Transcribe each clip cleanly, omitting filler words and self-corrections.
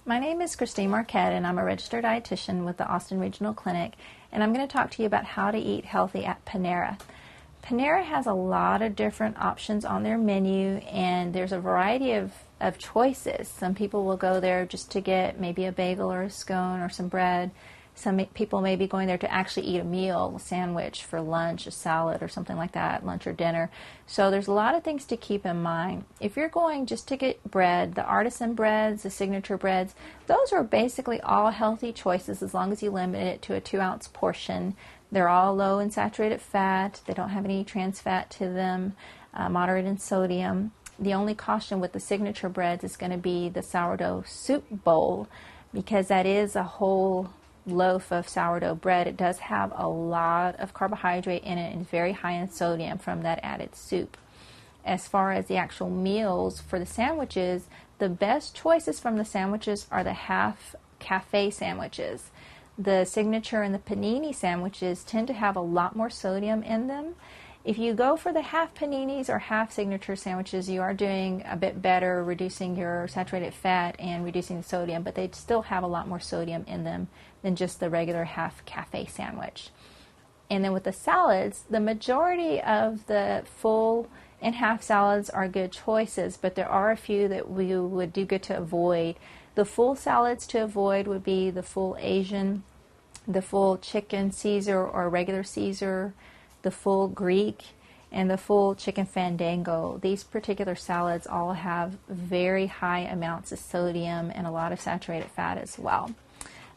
My name is Christine Marquette, and I'm a registered dietitian with the Austin Regional Clinic, and I'm going to talk to you about how to eat healthy at Panera. Panera has a lot of different options on their menu, and there's a variety of choices. Some people will go there just to get maybe a bagel or a scone or some bread. Some people may be going there to actually eat a meal, a sandwich for lunch, a salad or something like that, lunch or dinner. So there's a lot of things to keep in mind. If you're going just to get bread, the artisan breads, the signature breads, those are basically all healthy choices as long as you limit it to a 2-ounce portion. They're all low in saturated fat. They don't have any trans fat to them, moderate in sodium. The only caution with the signature breads is going to be the sourdough soup bowl, because that is a whole loaf of sourdough bread. It does have a lot of carbohydrate in it and very high in sodium from that added soup. As far as the actual meals for the sandwiches, the best choices from the sandwiches are the half cafe sandwiches. The signature and the panini sandwiches tend to have a lot more sodium in them. If you go for the half paninis or half signature sandwiches, you are doing a bit better, reducing your saturated fat and reducing the sodium, but they still have a lot more sodium in them than just the regular half cafe sandwich. And then with the salads, the majority of the full and half salads are good choices, but there are a few that we would do good to avoid. The full salads to avoid would be the full Asian, the full chicken Caesar or regular Caesar, the full Greek, and the full chicken fandango. These particular salads all have very high amounts of sodium and a lot of saturated fat as well.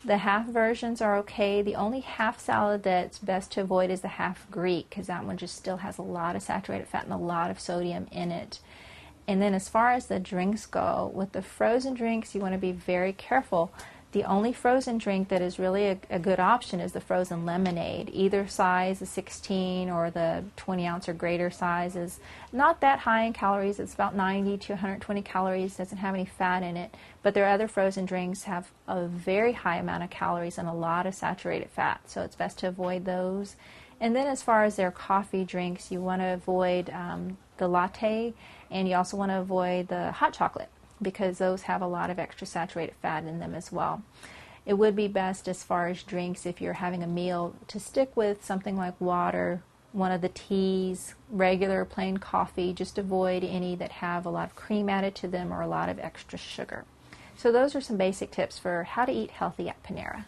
The half versions are okay. The only half salad that's best to avoid is the half Greek, because that one just still has a lot of saturated fat and a lot of sodium in it. And then as far as the drinks go, with the frozen drinks, you want to be very careful. The only frozen drink that is really a good option is the frozen lemonade. Either size, the 16 or the 20 ounce or greater size, is not that high in calories. It's about 90 to 120 calories, doesn't have any fat in it. But their other frozen drinks have a very high amount of calories and a lot of saturated fat, so it's best to avoid those. And then as far as their coffee drinks, you want to avoid the latte, and you also want to avoid the hot chocolate, because those have a lot of extra saturated fat in them as well. It would be best as far as drinks, if you're having a meal, to stick with something like water, one of the teas, regular plain coffee. Just avoid any that have a lot of cream added to them or a lot of extra sugar. So those are some basic tips for how to eat healthy at Panera.